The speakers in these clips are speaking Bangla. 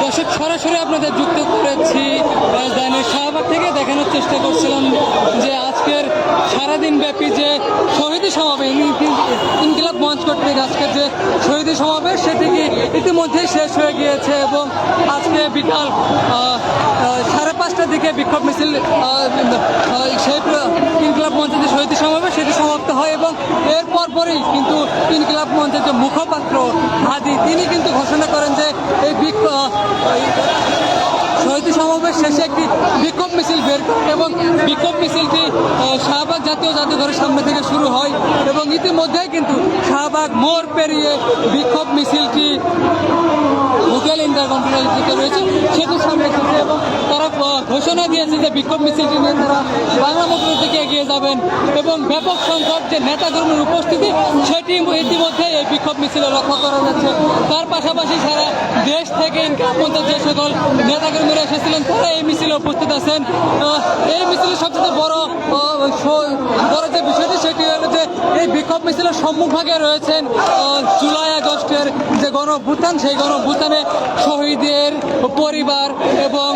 দর্শক সরাসরি আপনাদের যুক্ত করেছি রাজধানীর শাহবাগ থেকে। দেখানোর চেষ্টা করছিলাম যে আজকের সারাদিন ব্যাপী যে শহীদী সমাবেশ, ইনকিলাব মঞ্চ কর্তৃক আজকের যে শহীদী সমাবেশ সেটি ইতিমধ্যেই শেষ হয়ে গিয়েছে এবং আজকে বিকাল 5:30টার দিকে বিক্ষোভ মিছিল সেই ইনকিলাব মঞ্চের যে শহীদী সমাবেশ সেটি সমাপ্ত হয় এবং এর পরপরই কিন্তু ইনকিলাব মঞ্চের যে মুখপাত্র হাদি তিনি কিন্তু ঘোষণা করেন যে এই শহীদী সমাবেশ শেষে একটি বিক্ষোভ মিছিল বের করে এবং বিক্ষোভ মিছিলটি শাহবাগ জাতীয় জাদুঘরের সামনে থেকে শুরু হয় এবং ইতিমধ্যেই কিন্তু শাহবাগ মোড় পেরিয়ে বিক্ষোভ মিছিলটি হোটেল ইন্টারকন্টিনেন্টাল রয়েছে সেটির সামনে এসেছে এবং তারা ঘোষণা দিয়েছে যে বিক্ষোভ মিছিলটি নিয়ে তারা বাংলা মোটরের দিকে এগিয়ে যাবেন এবং ব্যাপক সংখ্যক যে নেতাকর্মীর উপস্থিতি সেটি ইতিমধ্যে এই বিক্ষোভ মিছিলে লক্ষ্য করা যাচ্ছে। তার পাশাপাশি সারা দেশ থেকে ইনকিলাব মঞ্চের যে সকল নেতাকর্মীরা এসেছিলেন তারা এই মিছিলে উপস্থিত আছেন। এই মিছিলের সবচেয়ে বড় যে বিষয়টি সেটি হলো যে এই বিক্ষোভ মিছিলের সম্মুখভাগে রয়েছেন জুলাই আগস্টের যে গণঅভ্যুত্থান, সেই গণঅভ্যুত্থানে শহীদের পরিবার এবং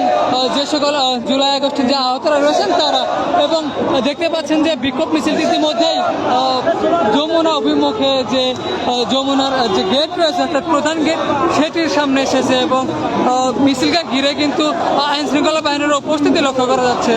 যে সকল জুলাই আগস্টের যে আহতরা রয়েছেন তারা, এবং দেখতে পাচ্ছেন যে বিক্ষোভ মিছিলটি ইতিমধ্যেই যমুনা অভিমুখে যে যমুনার যে গেট রয়েছে অর্থাৎ প্রধান গেট সেটির সামনে এসেছে এবং মিছিলকে ঘিরে কিন্তু আইন শৃঙ্খলা বাহিনীর উপস্থিতি লক্ষ্য করা যাচ্ছে।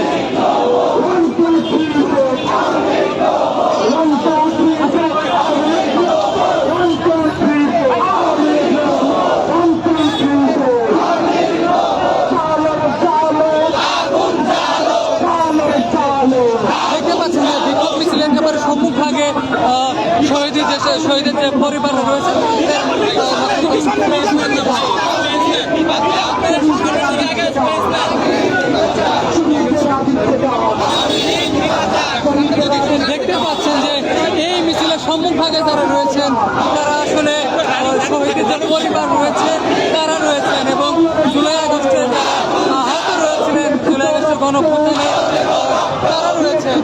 সম্মুখভাগে শহীদের যে পরিবার রয়েছে দেখতে পাচ্ছেন যে এই মিছিলের সম্মুখভাগে যারা রয়েছেন তারা আসলে শহীদের যে পরিবার রয়েছে তারা রয়েছেন এবং জুলাই আগস্টে যারা আহত রয়েছিলেন জুলাই আগস্টের গণঅভ্যুত্থানে তারা রয়েছেন।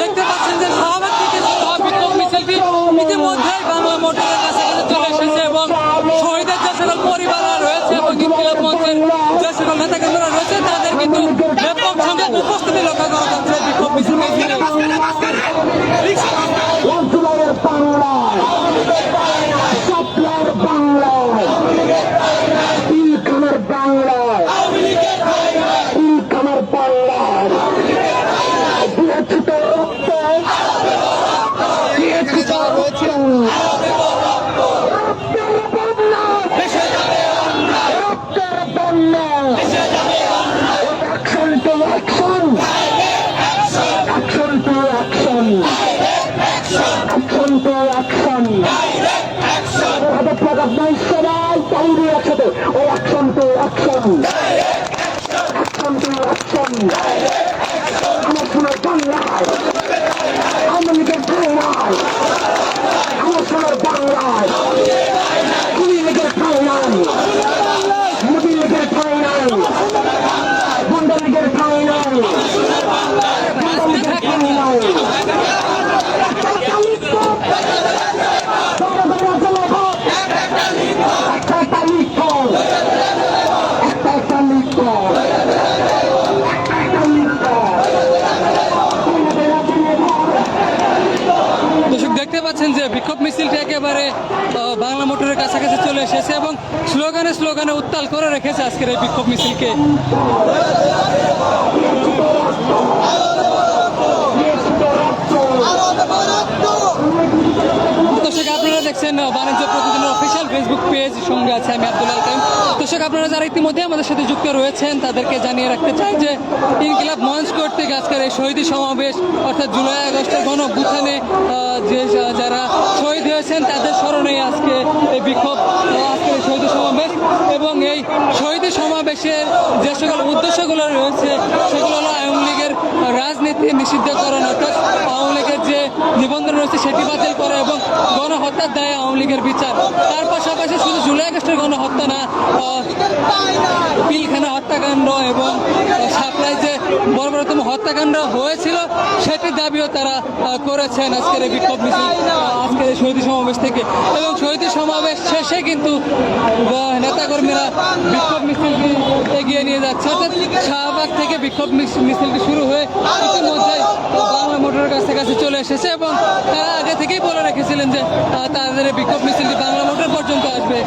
দেখতে পাচ্ছেন যে শাহবাগ থেকে বিক্ষোভ মিছিলটি ইতিমধ্যেই বাংলা মোটরের কাছাকাছি চলে এসেছে এবং শহীদের যে সকল পরিবাররা রয়েছে এবং ইনকিলাব মঞ্চের যে সকল নেতাকর্মীরা রয়েছে তাদের কিন্তু ব্যাপক সংখ্যক উপস্থিতি লক্ষ্য করা যাচ্ছে বিক্ষোভ মিছিলকে ঘিরে। দেখতে পাচ্ছেন যে বিক্ষোভ মিছিলটি একেবারে বাংলা মোটরের কাছাকাছি চলে এসেছে এবং স্লোগানে উত্তাল করে রেখেছে আজকের এই বিক্ষোভ মিছিলকে। দর্শক আপনারা দেখছেন বাণিজ্য প্রতিদিনের অফিসিয়াল ফেসবুক পেজ, সঙ্গে আছে আমি আব্দুল আলকাম। দর্শক, আপনারা যারা ইতিমধ্যে আমাদের সাথে যুক্ত রয়েছেন তাদেরকে জানিয়ে রাখতে চাই যে ইনকিলাব মঞ্চ কর্তৃক আজকের এই শহীদ সমাবেশ, অর্থাৎ জুলাই আগস্টের গণ অভ্যুত্থানে যে যারা শহীদ হয়েছেন তাদের স্মরণে আজকে এই বিক্ষোভ, আজকের এই শহীদ সমাবেশ। এবং এই শহীদ সমাবেশের যে সকল উদ্দেশ্যগুলো রয়েছে সেগুলো হলো আওয়ামী লীগের রাজনীতি নিষিদ্ধকরণ, অর্থাৎ আওয়ামী লীগের যে নিবন্ধন রয়েছে সেটি বাতিল করা এবং গণহত্যার দায়ে আওয়ামী লীগের বিচার। তার পাশাপাশি শুধু জুলাই আগস্টের গণহত্যা না, পিলখানা হত্যাকাণ্ড এবং সাপ্লাই যে বর্বরতম হত্যাকাণ্ড হয়েছিল সেটির দাবিও তারা করেছেন আজকের এই বিক্ষোভ মিছিল, আজকের এই শহীদ সমাবেশ থেকে। এবং শহীদ সমাবেশ শেষে কিন্তু নেতাকর্মীরা বিক্ষোভ মিছিলটি এগিয়ে নিয়ে যাচ্ছে, অর্থাৎ শাহবাগ থেকে বিক্ষোভ মিছিলটি শুরু হয়ে ইতিমধ্যে বাংলা মোটরের কাছে চলে এসেছে এবং তারা আগে থেকেই বলে রেখেছিলেন যে তাদের এই বিক্ষোভ মিছিলটি বাংলা মোটর পর্যন্ত আসবে।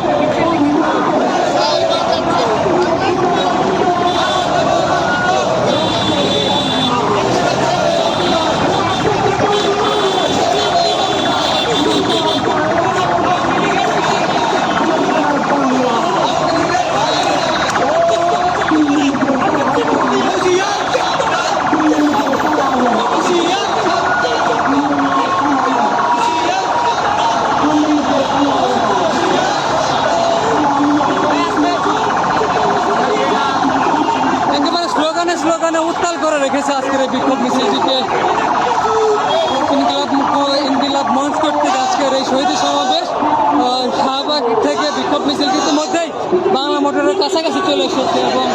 স্লোগানে উত্তাল করে রেখেছে আজকের এই বিক্ষোভ মিছিলটিকে। ইনকিলাব মঞ্চ কর্তৃক আজকের এই শহীদ সমাবেশ, শাহবাগ থেকে বিক্ষোভ মিছিলটি ইতিমধ্যেই বাংলা মোটরের কাছাকাছি চলে এসেছে এবং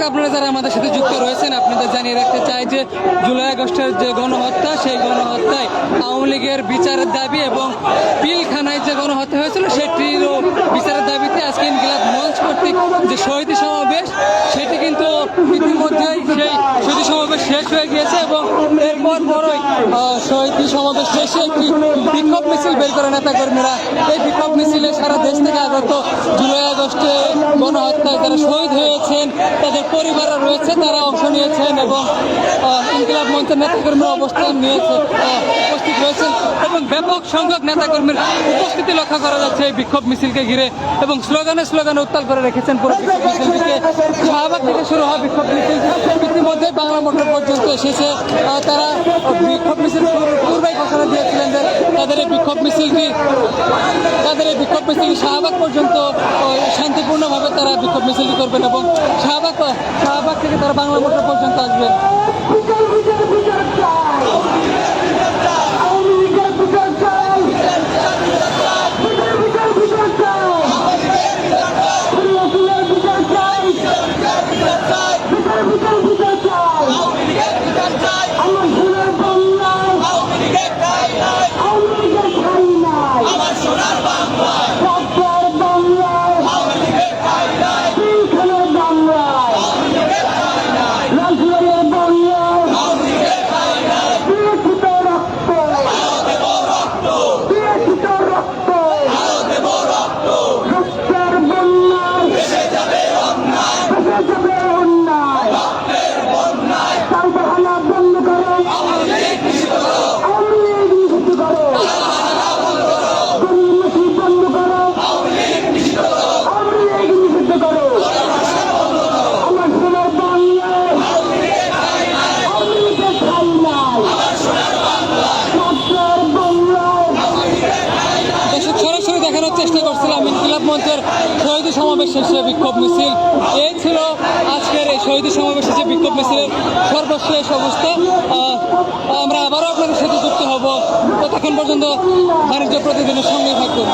আপনারা যারা আমাদের সাথে যুক্ত রয়েছেন আপনাদের জানিয়ে রাখতে চাই যে জুলাই আগস্টের যে গণহত্যা, সেই গণহত্যায় আওয়ামী লীগের বিচারের দাবি এবং পিলখানায় যে গণহত্যা হয়েছিল সেটিরও বিচারের দাবিতে আজকে ইনকিলাব মঞ্চ কর্তৃক যে শহীদ সমাবেশ সেটি কিন্তু ইতিমধ্যেই সেই শহীদ সমাবেশ শেষ হয়ে গিয়েছে এবং এরপর পরই শহীদ সমাবেশ শেষে একটি বিক্ষোভ মিছিল বের করে নেতাকর্মীরা। এই বিক্ষোভ মিছিলে সারা দেশ থেকে আগত জুলাই আগস্টে গণহত্যায় যারা শহীদ হয়েছেন তাদের পরিবাররা রয়েছে, তারা অংশ নিয়েছেন এবং ইনকিলাব মঞ্চের নেতাকর্মীরা উপস্থিত রয়েছেন এবং ব্যাপক সংখ্যক নেতাকর্মীর উপস্থিতি লক্ষ্য করা যাচ্ছে এই বিক্ষোভ মিছিলকে ঘিরে এবং স্লোগানে উত্তাল করে রেখেছেন পুরো বিক্ষোভ মিছিলটিকে। শাহবাগ থেকে শুরু হওয়া বিক্ষোভ মিছিল ইতিমধ্যে বাংলা মোটর পর্যন্ত এসেছে। তারা বিক্ষোভ মিছিল পূর্বেই ঘোষণা দিয়েছিলেন যে তাদের এই বিক্ষোভ মিছিলটি শাহবাগ পর্যন্ত শান্তিপূর্ণভাবে তারা বিক্ষোভ মিছিলটি করবেন এবং শাহবাগ থেকে তারা বাংলা মোটর পর্যন্ত আসবেন। মঞ্চের শহীদ সমাবেশ শেষে বিক্ষোভ মিছিল। এই ছিল আজকের এই শহীদ সমাবেশ শেষে বিক্ষোভ মিছিলের সর্বশেষ অবস্থা। আমরা আবারও আপনাদের সাথে যুক্ত হব, ততক্ষণ পর্যন্ত বাণিজ্য প্রতিদিনের সঙ্গে থাকুন।